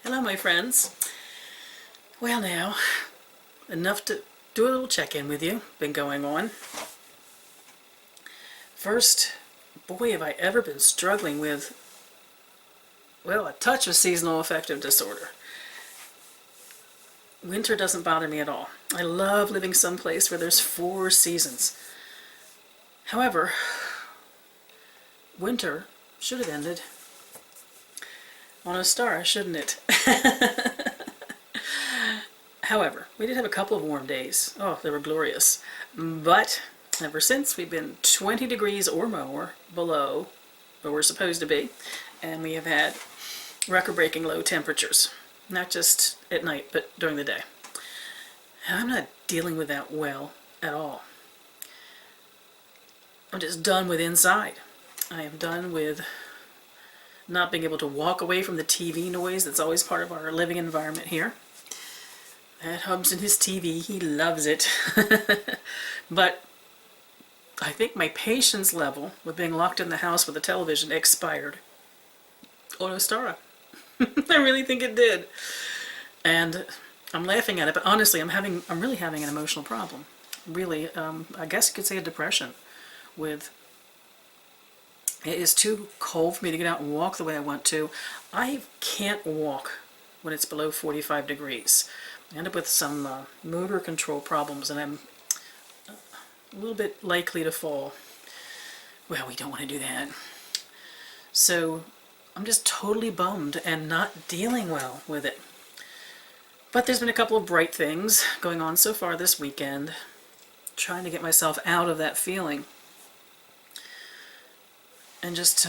Hello, my friends. Well, now, enough to do a little check-in with you. Been going on. First, boy, have I ever been struggling with, well, a touch of seasonal affective disorder. Winter doesn't bother me at all. I love living someplace where there's 4 seasons. However, winter should have ended on a star, shouldn't it? However, we did have a couple of warm days. Oh, they were glorious. But ever since, we've been 20 degrees or more below where we're supposed to be. And we have had record-breaking low temperatures. Not just at night, but during the day. And I'm not dealing with that well at all. I'm just done with inside. I am done with not being able to walk away from the TV noise that's always part of our living environment here. That hubs in his TV, he loves it. But I think my patience level with being locked in the house with a television expired. Otostara. I really think it did. And I'm laughing at it, but honestly, I'm really having an emotional problem. Really, I guess you could say a depression with it is too cold for me to get out and walk the way I want to. I can't walk when it's below 45 degrees. I end up with some motor control problems, and I'm a little bit likely to fall. Well, we don't want to do that. So I'm just totally bummed and not dealing well with it. But there's been a couple of bright things going on so far this weekend, trying to get myself out of that feeling and just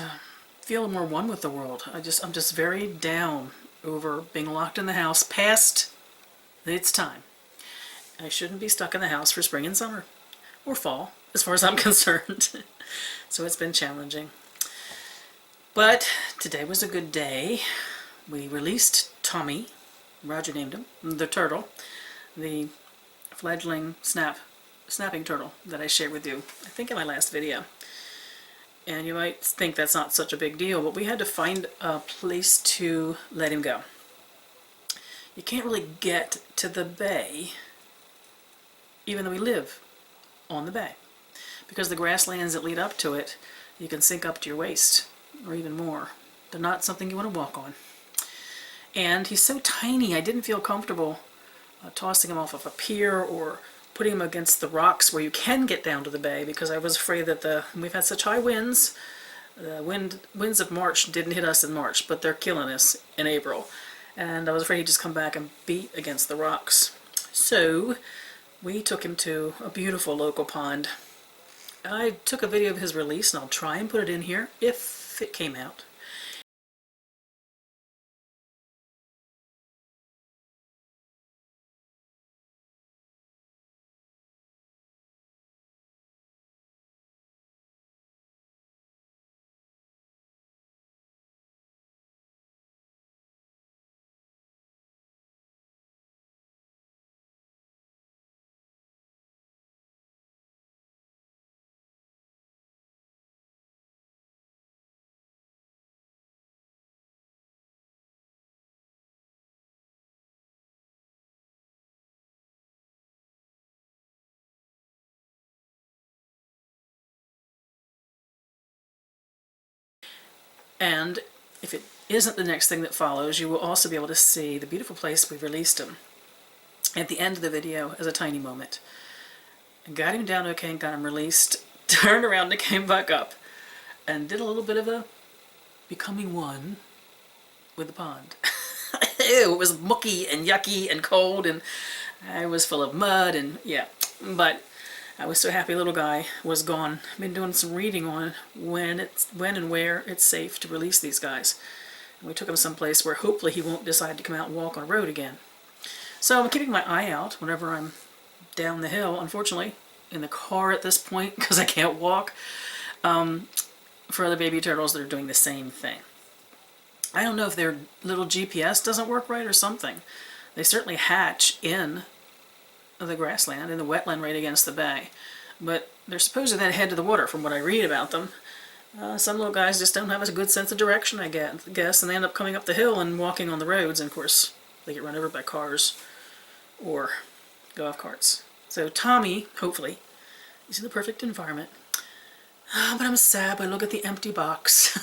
feel more one with the world. I'm just very down over being locked in the house past its time. I shouldn't be stuck in the house for spring and summer, or fall, as far as I'm concerned. So it's been challenging. But today was a good day. We released Tommy, Roger named him, the turtle, the fledgling snapping turtle that I shared with you, I think in my last video. And you might think that's not such a big deal, but we had to find a place to let him go. You can't really get to the bay, even though we live on the bay, because the grasslands that lead up to it, you can sink up to your waist, or even more. They're not something you want to walk on. And he's so tiny, I didn't feel comfortable tossing him off of a pier or putting him against the rocks where you can get down to the bay, because I was afraid that we've had such high winds. The winds of March didn't hit us in March, but they're killing us in April. And I was afraid he'd just come back and beat against the rocks. So we took him to a beautiful local pond. I took a video of his release, and I'll try and put it in here if it came out. And if it isn't the next thing that follows, you will also be able to see the beautiful place we released him at the end of the video as a tiny moment. I got him down okay and got him released, turned around and came back up, and did a little bit of a becoming one with the pond. Ew, it was mucky and yucky and cold, and I was full of mud, and yeah, but I was so happy little guy was gone. I've been doing some reading on when and where it's safe to release these guys. And we took him someplace where hopefully he won't decide to come out and walk on a road again. So I'm keeping my eye out whenever I'm down the hill, unfortunately, in the car at this point, because I can't walk, for other baby turtles that are doing the same thing. I don't know if their little GPS doesn't work right or something. They certainly hatch in the grassland, in the wetland right against the bay. But they're supposed to then head to the water, from what I read about them. Some little guys just don't have a good sense of direction, I guess, and they end up coming up the hill and walking on the roads, and of course they get run over by cars or golf carts. So Tommy, hopefully, is in the perfect environment. But I'm sad when I look at the empty box.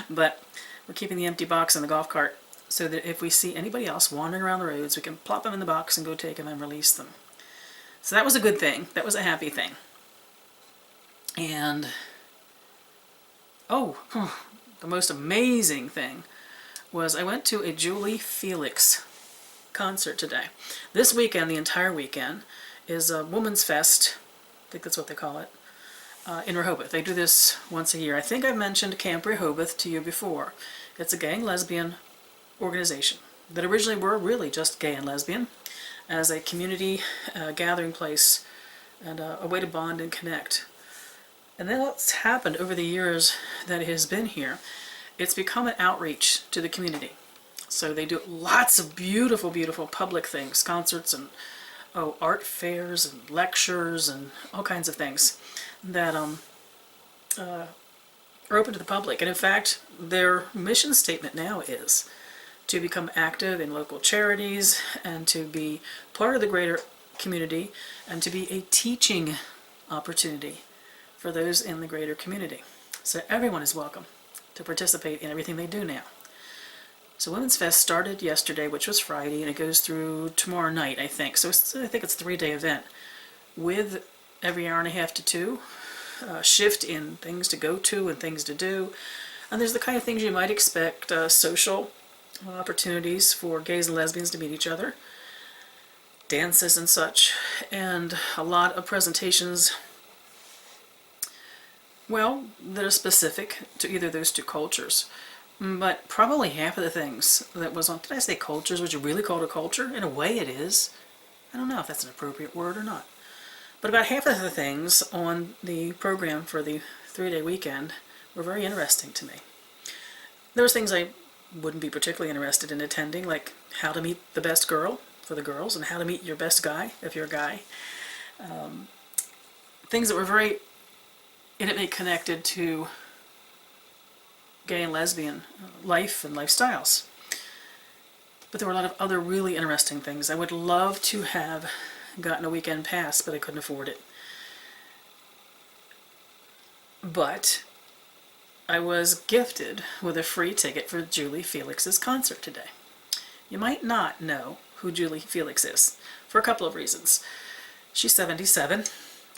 But we're keeping the empty box in the golf cart so that if we see anybody else wandering around the roads, we can plop them in the box and go take them and release them. So that was a good thing. That was a happy thing. And, the most amazing thing was I went to a Julie Felix concert today. This weekend, the entire weekend, is a Women's Fest, I think that's what they call it, in Rehoboth. They do this once a year. I think I've mentioned Camp Rehoboth to you before. It's a gay and lesbian organization that originally were really just gay and lesbian as a community gathering place and a way to bond and connect. And then what's happened over the years that it has been here, it's become an outreach to the community. So they do lots of beautiful, beautiful public things, concerts and art fairs and lectures and all kinds of things that are open to the public. And in fact, their mission statement now is to become active in local charities and to be part of the greater community and to be a teaching opportunity for those in the greater community. So everyone is welcome to participate in everything they do now. So Women's Fest started yesterday, which was Friday, and it goes through tomorrow night, I think. So I think it's a 3-day event with every hour and a half to 2 shift in things to go to and things to do. And there's the kind of things you might expect, social opportunities for gays and lesbians to meet each other, dances and such, and a lot of presentations, well, that are specific to either of those two cultures. But probably half of the things that was on, did I say cultures? Would you really call it a culture? In a way it is. I don't know if that's an appropriate word or not. But about half of the things on the program for the 3-day weekend were very interesting to me. There was things I wouldn't be particularly interested in attending, like how to meet the best girl for the girls and how to meet your best guy if you're a guy. Things that were very intimately connected to gay and lesbian life and lifestyles. But there were a lot of other really interesting things. I would love to have gotten a weekend pass, but I couldn't afford it. But I was gifted with a free ticket for Julie Felix's concert today. You might not know who Julie Felix is for a couple of reasons. She's 77,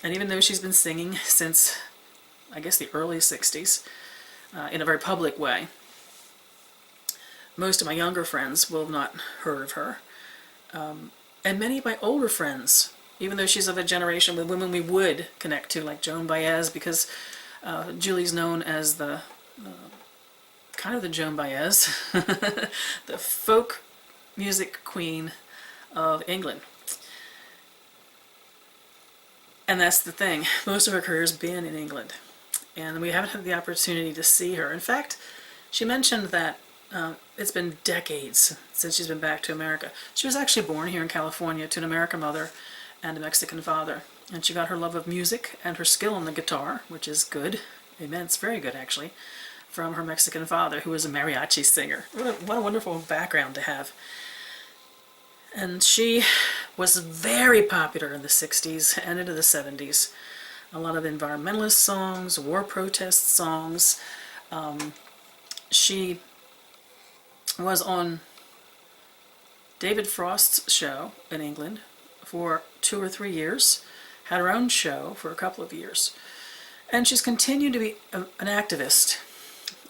and even though she's been singing since, I guess, the early 60s, in a very public way, most of my younger friends will have not heard of her. And many of my older friends, even though she's of a generation with women we would connect to, like Joan Baez, because Julie's known as the kind of the Joan Baez, the folk music queen of England. And that's the thing. Most of her career's been in England. And we haven't had the opportunity to see her. In fact, she mentioned that it's been decades since she's been back to America. She was actually born here in California to an American mother and a Mexican father. And she got her love of music and her skill on the guitar, which is good, immense, very good actually, from her Mexican father, who was a mariachi singer. What a wonderful background to have. And she was very popular in the 60s and into the 70s. A lot of environmentalist songs, war protest songs. She was on David Frost's show in England for 2 or 3 years, had her own show for a couple of years, and she's continued to be an activist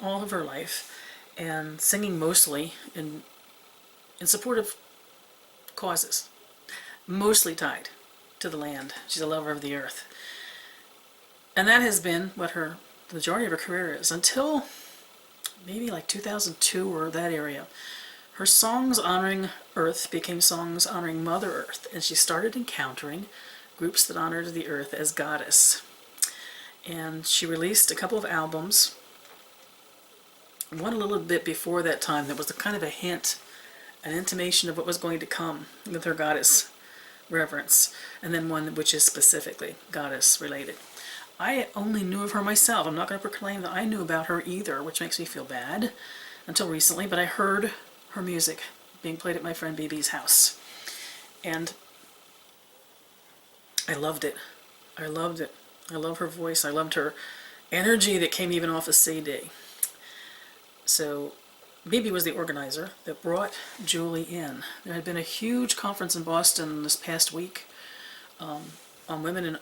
all of her life, and singing mostly in support of causes, mostly tied to the land. She's a lover of the earth. And that has been what the majority of her career is, until maybe like 2002 or that area. Her songs honoring Earth became songs honoring Mother Earth, and she started encountering groups that honored the Earth as goddess. And she released a couple of albums, one a little bit before that time that was a kind of a hint, an intimation of what was going to come with her goddess reverence, and then one which is specifically goddess related. I only knew of her myself. I'm not going to proclaim that I knew about her either, which makes me feel bad until recently, but I heard her music being played at my friend BB's house. And I loved it. I loved it. I love her voice. I loved her energy that came even off a CD. So BB was the organizer that brought Julie in. There had been a huge conference in Boston this past week on women in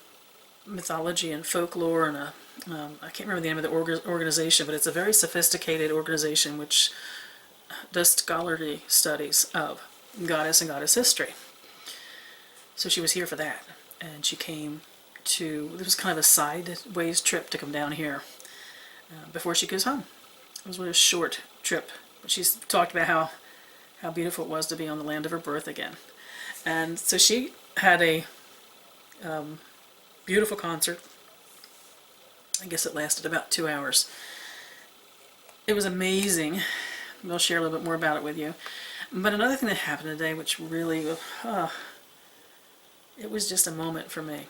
mythology and folklore, and I can't remember the name of the organization, but it's a very sophisticated organization which does scholarly studies of goddess and goddess history. So she was here for that, and she came to, it was kind of a sideways trip to come down here before she goes home. It was really a short trip, but she's talked about how beautiful it was to be on the land of her birth again. And so she had a beautiful concert. I guess it lasted about 2 hours. It was amazing. I'll share a little bit more about it with you. But another thing that happened today, which really, it was just a moment for me.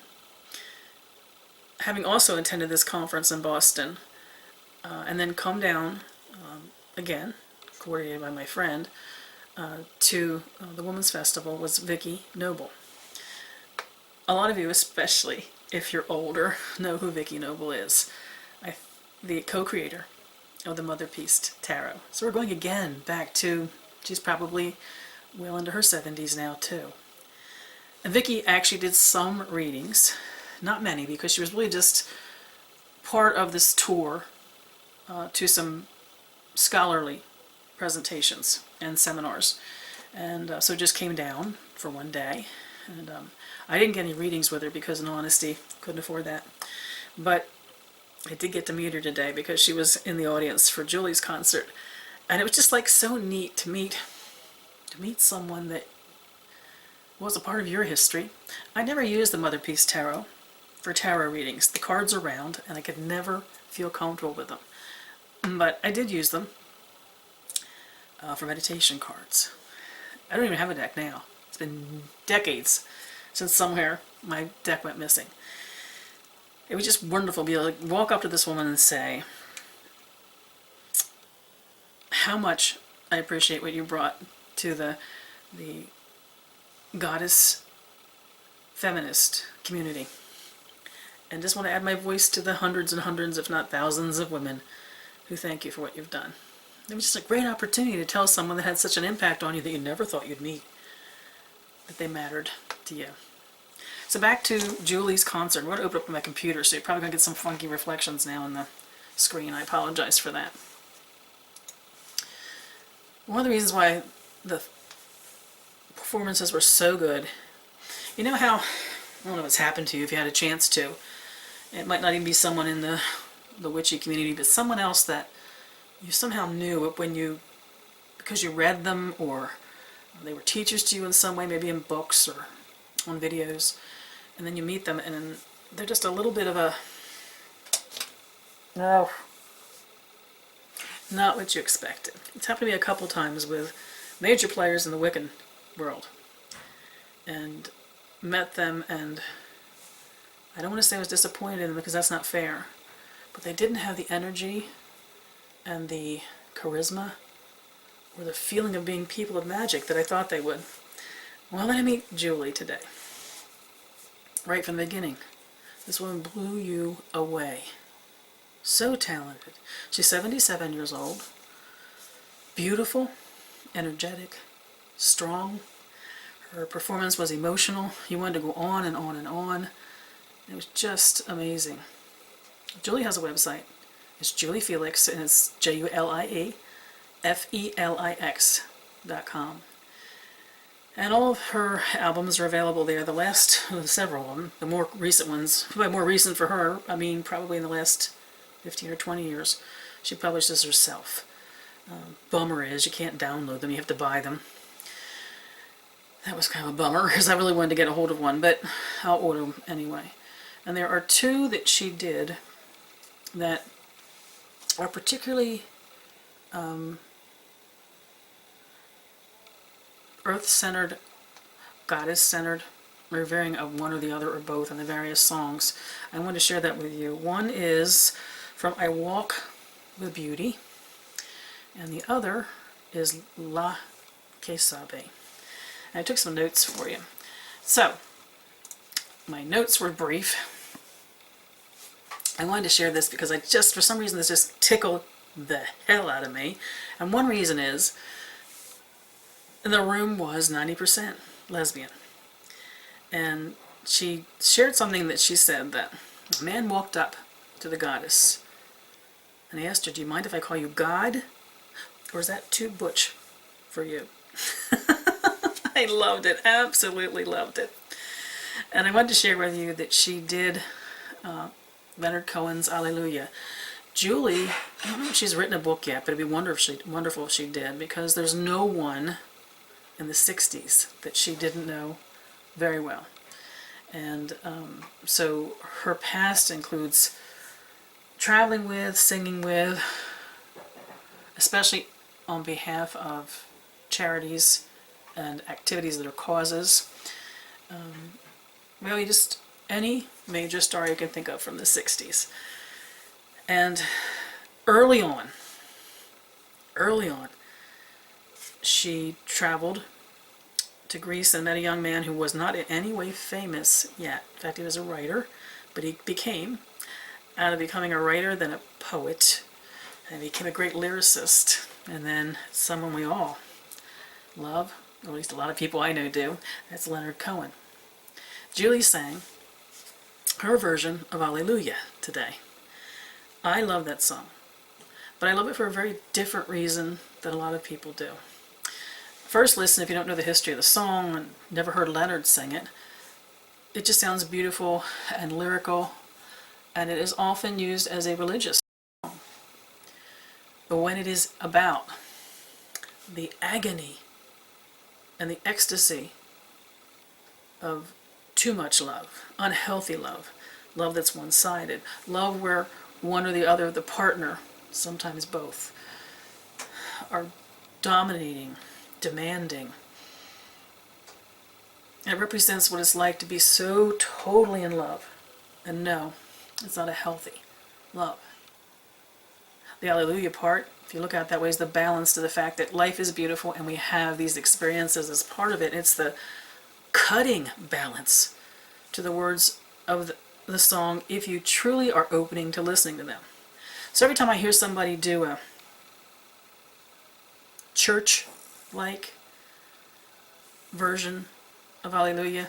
Having also attended this conference in Boston, and then come down again, coordinated by my friend, to the Women's Festival, was Vicky Noble. A lot of you, especially if you're older, know who Vicky Noble is. The co-creator of the Mother Peace Tarot. So we're going again back to, she's probably well into her 70s now too. And Vicky actually did some readings, not many, because she was really just part of this tour to some scholarly presentations and seminars. And so just came down for one day. And I didn't get any readings with her because, in honesty, couldn't afford that. But I did get to meet her today because she was in the audience for Julie's concert. And it was just like so neat to meet someone that was a part of your history. I never used the Mother Peace Tarot for tarot readings. The cards are round and I could never feel comfortable with them. But I did use them for meditation cards. I don't even have a deck now. It's been decades since somewhere my deck went missing. It was just wonderful to be able to walk up to this woman and say how much I appreciate what you brought to the goddess feminist community. And just want to add my voice to the hundreds and hundreds, if not thousands, of women who thank you for what you've done. It was just a great opportunity to tell someone that had such an impact on you that you never thought you'd meet, that they mattered to you. So back to Julie's concert. I'm going to open up my computer, so you're probably going to get some funky reflections now on the screen. I apologize for that. One of the reasons why the performances were so good, you know how, I don't know if it's happened to you, if you had a chance to, it might not even be someone in the witchy community, but someone else that you somehow knew when you, because you read them, or they were teachers to you in some way, maybe in books or on videos, and then you meet them and they're just a little bit of a, no, not what you expected. It's happened to me a couple times with major players in the Wiccan world, and met them, and I don't want to say I was disappointed in them because that's not fair, but they didn't have the energy and the charisma or the feeling of being people of magic that I thought they would. Well, then I meet Julie today. Right from the beginning. This woman blew you away. So talented. She's 77 years old. Beautiful, energetic, strong. Her performance was emotional. You wanted to go on and on and on. It was just amazing. Julie has a website. It's Julie Felix, and it's JulieFelix.com. And all of her albums are available there. The last, several of them, the more recent ones, by more recent for her, I mean probably in the last 15 or 20 years, she publishes herself. Bummer is you can't download them, you have to buy them. That was kind of a bummer because I really wanted to get a hold of one, but I'll order them anyway. And there are two that she did that are particularly earth-centered, goddess-centered, revering of one or the other or both in the various songs. I want to share that with you. One is from I Walk with Beauty, and the other is Que Sabe. And I took some notes for you. So, my notes were brief. I wanted to share this because for some reason, this just tickled the hell out of me. And one reason is, the room was 90% lesbian. And she shared something that she said that a man walked up to the goddess and he asked her, "Do you mind if I call you God? Or is that too butch for you?" I loved it, absolutely loved it. And I wanted to share with you that she did Leonard Cohen's Alleluia. Julie, I don't know if she's written a book yet, but it'd be wonderful if she did, because there's no one in the 60s that she didn't know very well. And so her past includes traveling with, singing with, especially on behalf of charities and activities that are causes. Really just any major star you can think of from the 60s. And early on, she traveled to Greece and met a young man who was not in any way famous yet. In fact, he was a writer, but he became, out of becoming a writer, then a poet, and became a great lyricist, and then someone we all love, or at least a lot of people I know do. That's Leonard Cohen. Julie sang her version of Alleluia today. I love that song, but I love it for a very different reason than a lot of people do. First listen, if you don't know the history of the song and never heard Leonard sing it, it just sounds beautiful and lyrical, and it is often used as a religious song. But when it is about the agony and the ecstasy of too much love, unhealthy love, love that's one-sided, love where one or the other, the partner, sometimes both, are dominating, demanding. It represents what it's like to be so totally in love. And no, it's not a healthy love. The Alleluia part, if you look at it that way, is the balance to the fact that life is beautiful and we have these experiences as part of it. It's the cutting balance to the words of the song if you truly are opening to listening to them. So every time I hear somebody do a church-like version of Alleluia,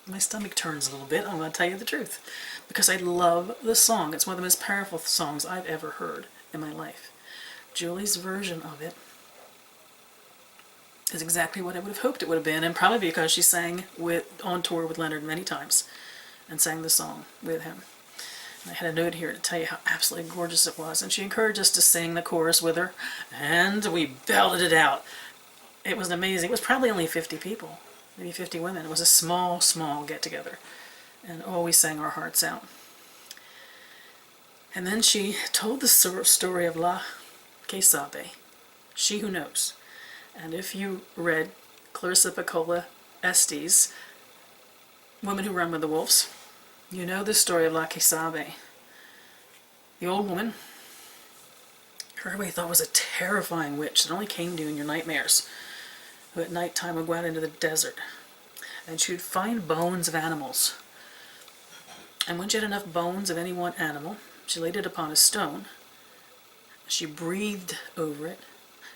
my stomach turns a little bit, I'm going to tell you the truth, because I love the song. It's one of the most powerful songs I've ever heard in my life. Julie's version of it is exactly what I would have hoped it would have been, and probably because she sang on tour with Leonard many times and sang the song with him. And I had a note here to tell you how absolutely gorgeous it was, and she encouraged us to sing the chorus with her, and we belted it out. It was amazing. It was probably only 50 people, maybe 50 women. It was a small get-together, and oh, we sang our hearts out. And then she told the story of Que Sabe, She Who Knows. And if you read Clarissa Piccola Estes' Women Who Run with the Wolves, you know the story of Que Sabe. The old woman, who everybody thought was a terrifying witch that only came to you in your nightmares, who at night time would go out into the desert, and she would find bones of animals. And when she had enough bones of any one animal, she laid it upon a stone, she breathed over it,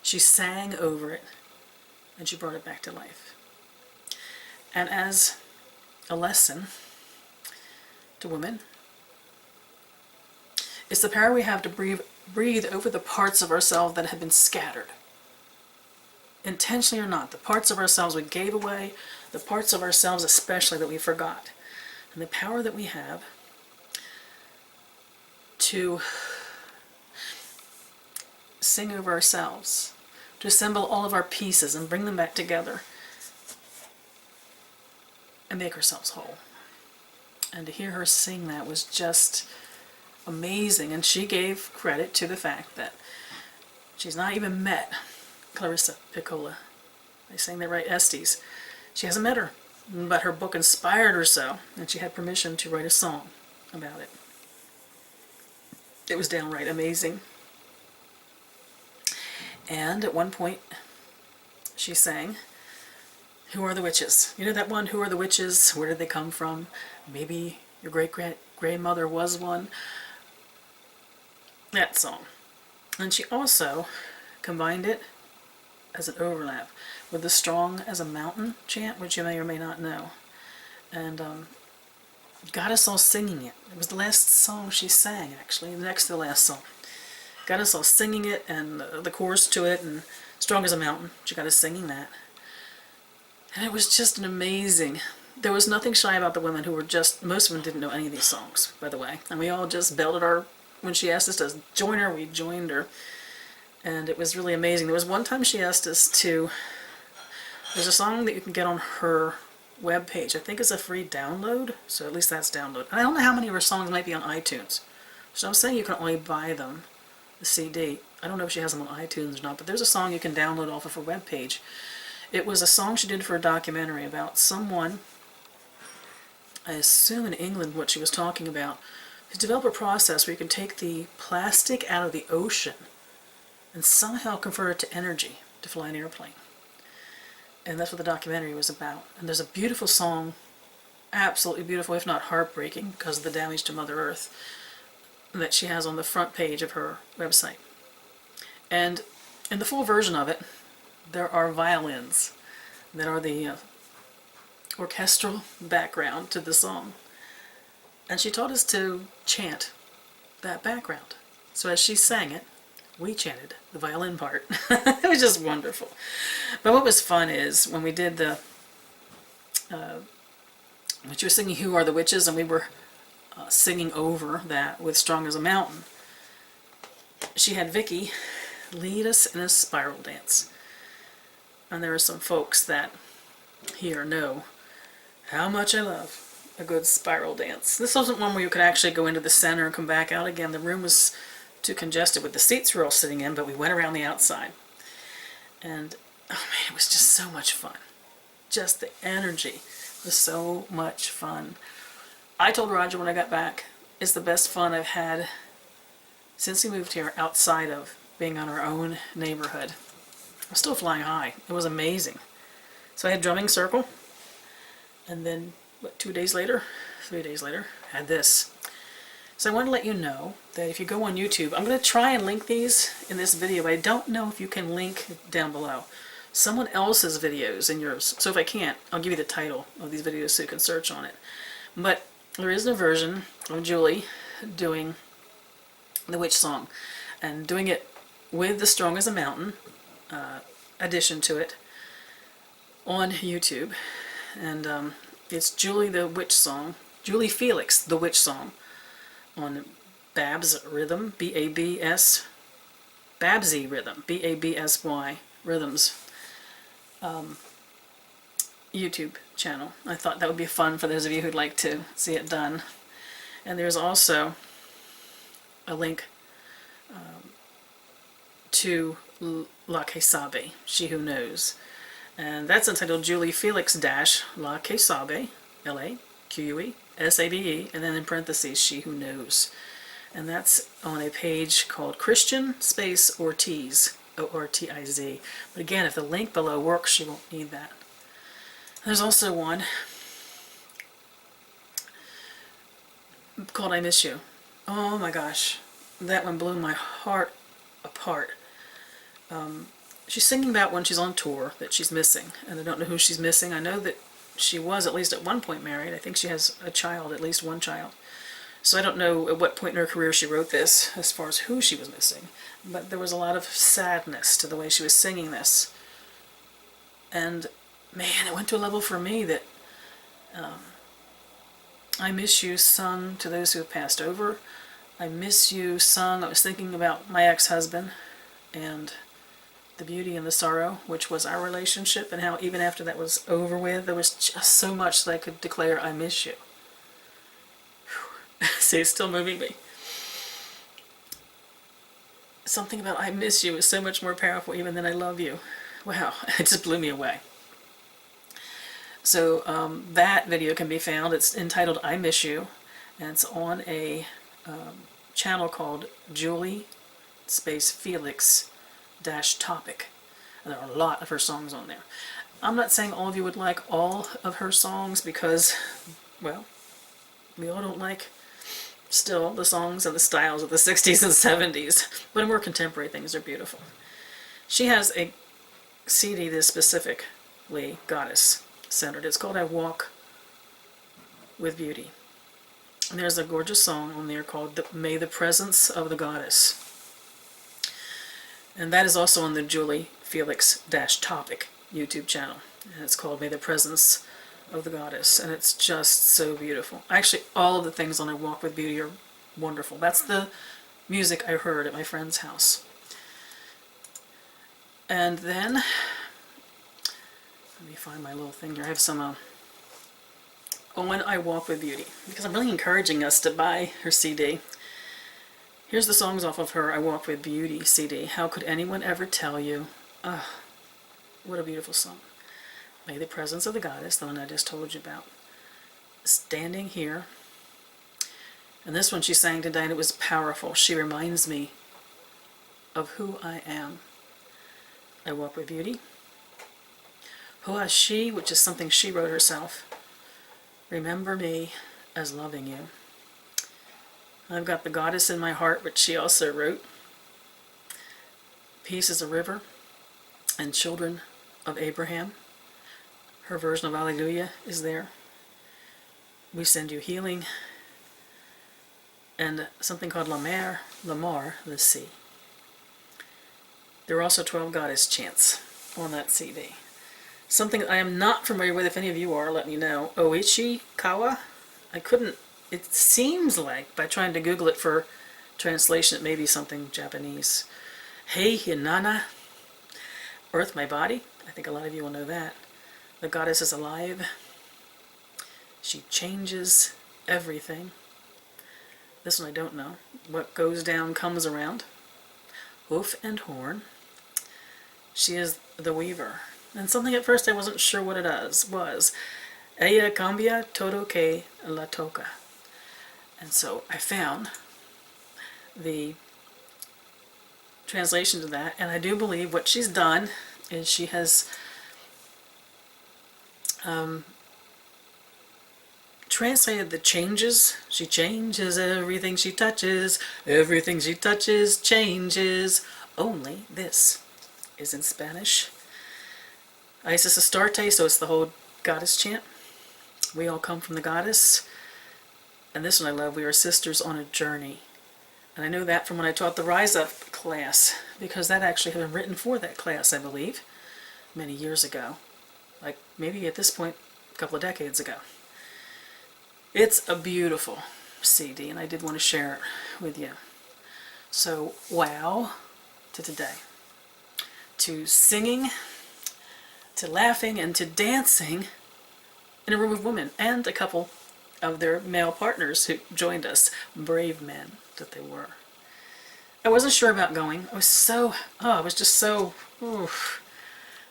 she sang over it, and she brought it back to life. And as a lesson to women, it's the power we have to breathe over the parts of ourselves that have been scattered. Intentionally or not, the parts of ourselves we gave away, the parts of ourselves especially that we forgot. And the power that we have to sing over ourselves, to assemble all of our pieces and bring them back together and make ourselves whole. And to hear her sing that was just amazing. And she gave credit to the fact that she's not even met Clarissa Piccola. I sang that right, Estes. She hasn't met her. but her book inspired her so, and she had permission to write a song about it. It was downright amazing. And at one point, she sang, "Who are the witches?" You know that one, "Who are the witches? Where did they come from? Maybe your great-grandmother was one." That song. And she also combined it as an overlap with the "Strong as a Mountain" chant, which you may or may not know. And got us all singing it. It was the last song she sang, actually, next to the last song. Got us all singing it, and the chorus to it, and "Strong as a Mountain." She got us singing that. And it was just an amazing. There was nothing shy about the women who were just, most of them didn't know any of these songs, by the way. And we all just belted our, when she asked us to join her, we joined her. And it was really amazing. There was one time she asked us to, there's a song that you can get on her webpage. I think it's a free download, so at least that's download. I don't know how many of her songs might be on iTunes. So I'm saying you can only buy them, the CD. I don't know if she has them on iTunes or not, but there's a song you can download off of her webpage. It was a song she did for a documentary about someone, I assume in England, what she was talking about, to develop a process where you can take the plastic out of the ocean and somehow convert it to energy to fly an airplane. And that's what the documentary was about. And there's a beautiful song, absolutely beautiful, if not heartbreaking, because of the damage to Mother Earth, that she has on the front page of her website. And in the full version of it, there are violins that are the orchestral background to the song. And she taught us to chant that background. So as she sang it, we chanted the violin part. It was just wonderful. But what was fun is when we did the, when she was singing "Who Are the Witches," and we were singing over that with "Strong as a Mountain," she had Vicky lead us in a spiral dance. And there are some folks that here know how much I love a good spiral dance. This wasn't one where you could actually go into the center and come back out again. The room was too congested with the seats we were all sitting in, but we went around the outside. And, oh man, it was just so much fun. Just the energy was so much fun. I told Roger when I got back, it's the best fun I've had since we moved here outside of being on our own neighborhood. I'm still flying high. It was amazing. So I had drumming circle, and then, what, 3 days later, had this. So I want to let you know that if you go on YouTube, I'm going to try and link these in this video, but I don't know if you can link down below someone else's videos in yours. So if I can't, I'll give you the title of these videos so you can search on it. But there is a version of Julie doing the witch song, and doing it with the "Strong as a Mountain" addition to it on YouTube. And it's Julie the Witch Song, Julie Felix the Witch Song, on BabsyRhythm, B-A-B-S, BabsyRhythm, B-A-B-S-Y, Rhythms, YouTube channel. I thought that would be fun for those of you who'd like to see it done. And there's also a link to Que Sabe, She Who Knows. And that's entitled Julie Felix Que Sabe, L-A-Q-U-E-S-A-B-E, and then in parentheses, She Who Knows. And that's on a page called Christian space Ortiz, O-R-T-I-Z. But again, if the link below works, you won't need that. There's also one called I Miss You. Oh my gosh, that one blew my heart apart. She's singing about when she's on tour that she's missing, and I don't know who she's missing. I know that she was at least at one point married. I think she has a child, at least one child. So I don't know at what point in her career she wrote this as far as who she was missing, but there was a lot of sadness to the way she was singing this. And man, it went to a level for me that I Miss You sung to those who have passed over. I Miss You sung, I was thinking about my ex-husband and the beauty and the sorrow, which was our relationship, and how even after that was over with, there was just so much that I could declare, I miss you. See, it's still moving me. Something about I miss you is so much more powerful even than I love you. Wow, it just blew me away. So that video can be found. It's entitled I Miss You, and it's on a channel called Julie Felix topic. And there are a lot of her songs on there. I'm not saying all of you would like all of her songs because, well, we all don't like still the songs and the styles of the 60s and 70s, but more contemporary things are beautiful. She has a CD that's specifically goddess centered. It's called I Walk with Beauty. And there's a gorgeous song on there called May the Presence of the Goddess. And that is also on the Julie Felix topic YouTube channel. And it's called May the Presence of the Goddess. And it's just so beautiful. Actually, all of the things on I Walk with Beauty are wonderful. That's the music I heard at my friend's house. And then, let me find my little thing here. I have some on I Walk with Beauty, because I'm really encouraging us to buy her CD. Here's the songs off of her I Walk with Beauty CD. How Could Anyone Ever Tell You? What a beautiful song. May the Presence of the Goddess, the one I just told you about. Standing Here. And this one she sang today, and it was powerful. She reminds me of who I am. I Walk with Beauty. Who is She, which is something she wrote herself. Remember Me as Loving You. I've got The Goddess in My Heart, which she also wrote. Peace is a River and Children of Abraham. Her version of Alleluia is there. We Send You Healing. And something called La Mer, the Sea. There are also 12 goddess chants on that CD. Something I am not familiar with, if any of you are, let me know. Oichi Kawa? I couldn't, it seems like, by trying to Google it for translation, it may be something Japanese. Hei Hinana, Earth My Body. I think a lot of you will know that. The Goddess is Alive. She Changes Everything. This one I don't know. What Goes Down Comes Around. Hoof and Horn. She is the Weaver. And something at first I wasn't sure what it was. Ella cambia todo que la toca. And so I found the translation to that, and I do believe what she's done is she has translated the changes. She changes everything she touches. Everything she touches changes. Only this is in Spanish. Isis Astarte, so it's the whole goddess chant. We all come from the goddess. And this one I love. We are sisters on a journey. And I know that from when I taught the Rise Up class, because that actually had been written for that class, I believe, many years ago. Like maybe at this point, a couple of decades ago. It's a beautiful CD, and I did want to share it with you. So, wow to today. To singing, to laughing, and to dancing in a room of women, and a couple of their male partners who joined us. Brave men that they were. I wasn't sure about going. I was just so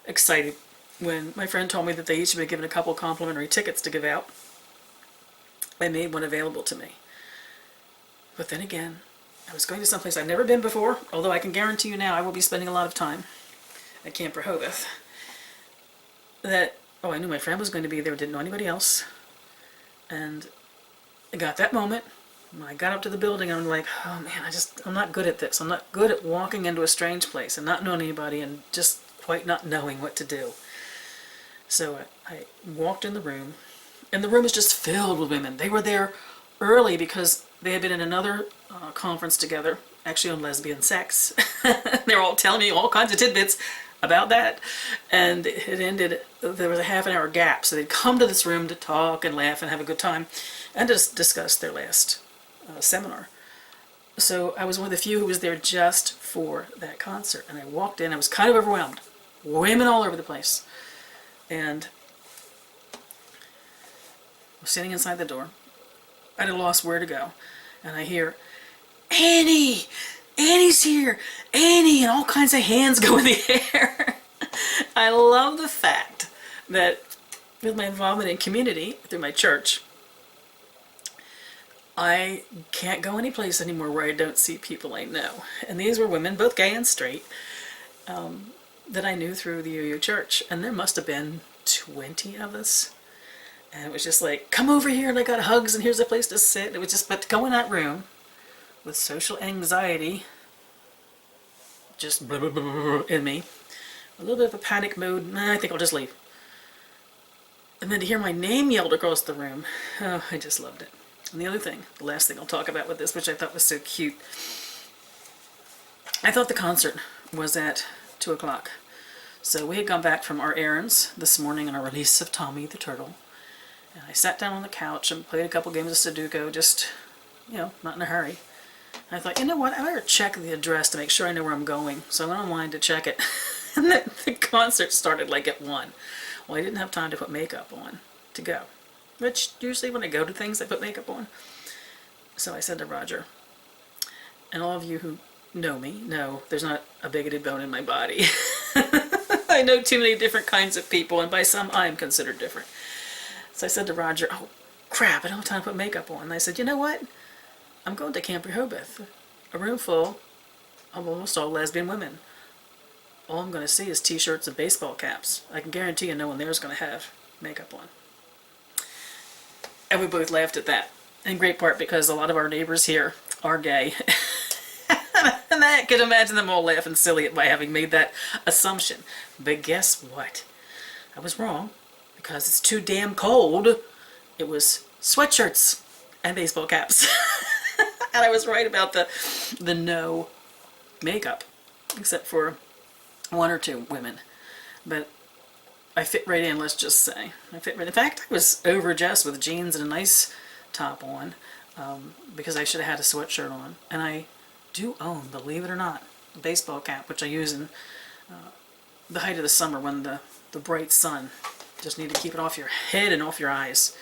excited when my friend told me that they each had been given a couple complimentary tickets to give out. They made one available to me. But then again, I was going to someplace I've never been before, although I can guarantee you now I will be spending a lot of time at Camp Rehoboth. I knew my friend was going to be there, didn't know anybody else. And I got that moment when I got up to the building and I'm like, oh man, I'm not good at this. I'm not good at walking into a strange place and not knowing anybody and just quite not knowing what to do. So I walked in the room, and the room was just filled with women. They were there early because they had been in another conference together, actually on lesbian sex. They were all telling me all kinds of tidbits about that. And it ended, there was a half an hour gap. So they'd come to this room to talk and laugh and have a good time and just discuss their last seminar. So I was one of the few who was there just for that concert. And I walked in, I was kind of overwhelmed. Women all over the place. And I was sitting inside the door. I'd have lost where to go. And I hear, Annie! Annie's here! Annie! And all kinds of hands go in the air. I love the fact that with my involvement in community through my church, I can't go anyplace anymore where I don't see people I know. And these were women, both gay and straight, that I knew through the UU church. And there must have been 20 of us. And it was just like, come over here and I got hugs and here's a place to sit. It was just, but to go in that room with social anxiety, just blah, blah, blah, blah, in me, a little bit of a panic mode, I think I'll just leave. And then to hear my name yelled across the room, oh, I just loved it. And the other thing, the last thing I'll talk about with this, which I thought was so cute, I thought the concert was at 2 o'clock. So we had gone back from our errands this morning on our release of Tommy the Turtle. And I sat down on the couch and played a couple games of Sudoku, just, not in a hurry. And I thought, you know what, I better check the address to make sure I know where I'm going. So I went online to check it. And the concert started like at 1. Well, I didn't have time to put makeup on to go. Which usually when I go to things, I put makeup on. So I said to Roger, and all of you who know me know there's not a bigoted bone in my body. I know too many different kinds of people, and by some I am considered different. So I said to Roger, oh crap, I don't have time to put makeup on. And I said, you know what? I'm going to Camp Rehoboth, a room full of almost all lesbian women. All I'm going to see is t-shirts and baseball caps. I can guarantee you no one there is going to have makeup on. And we both laughed at that, in great part because a lot of our neighbors here are gay. And I could imagine them all laughing silly at my having made that assumption. But guess what? I was wrong, because it's too damn cold. It was sweatshirts and baseball caps. And I was right about the no makeup, except for 1 or 2 women. But I fit right in, let's just say. I fit right in. In fact, I was overdressed with jeans and a nice top on, because I should have had a sweatshirt on. And I do own, believe it or not, a baseball cap, which I use in the height of the summer when the bright sun. Just need to keep it off your head and off your eyes.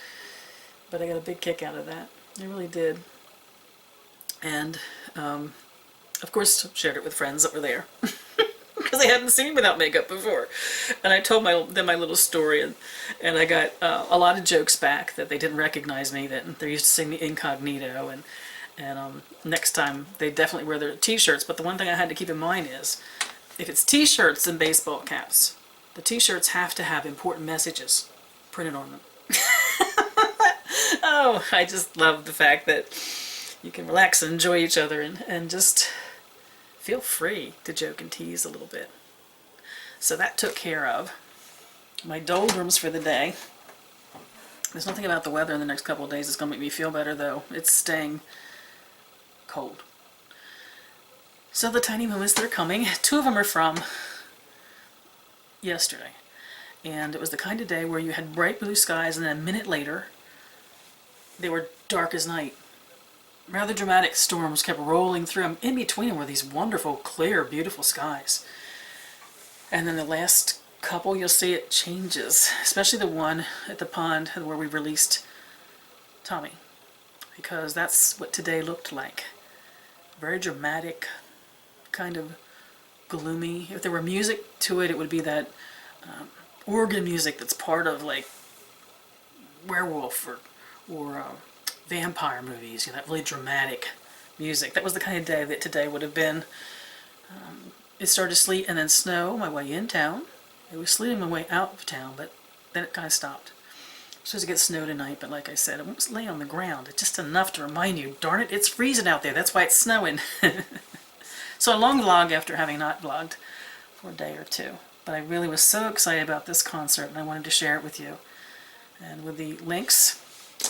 But I got a big kick out of that. I really did. And, of course, shared it with friends that were there. Because they hadn't seen me without makeup before. And I told them my little story, and I got a lot of jokes back that they didn't recognize me, that they're used to seeing me incognito, and next time they definitely wear their t-shirts. But the one thing I had to keep in mind is, if it's t-shirts and baseball caps, the t-shirts have to have important messages printed on them. Oh, I just love the fact that you can relax and enjoy each other and just feel free to joke and tease a little bit. So that took care of my doldrums for the day. There's nothing about the weather in the next couple of days that's going to make me feel better, though. It's staying cold. So the tiny moments that are coming, 2 of them are from yesterday. And it was the kind of day where you had bright blue skies, and then a minute later, they were dark as night. Rather dramatic storms kept rolling through them. In between them were these wonderful, clear, beautiful skies. And then the last couple, you'll see it changes, especially the one at the pond where we released Tommy, because that's what today looked like. Very dramatic, kind of gloomy. If there were music to it, it would be that organ music that's part of like werewolf or vampire movies, that really dramatic music. That was the kind of day that today would have been. It started to sleet and then snow my way in town. It was sleeting my way out of town, but then it kind of stopped. It was supposed to get snow tonight, but like I said, it won't lay on the ground. It's just enough to remind you, darn it, it's freezing out there. That's why it's snowing. So a long vlog after having not vlogged for a day or 2. But I really was so excited about this concert, and I wanted to share it with you. And with the links,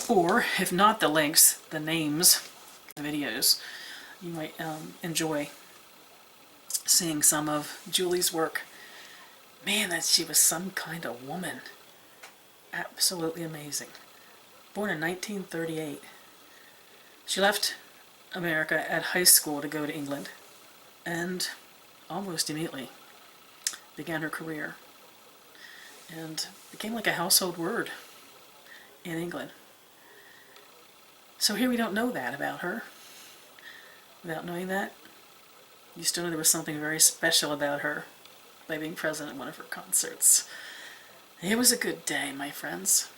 or if not the links, the names, the videos, you might enjoy seeing some of Julie's work. Man, that she was some kind of woman. Absolutely amazing. Born in 1938. She left America at high school to go to England, and almost immediately began her career, and became like a household word in England. So here we don't know that about her. Without knowing that, you still know there was something very special about her by being present at one of her concerts. It was a good day, my friends.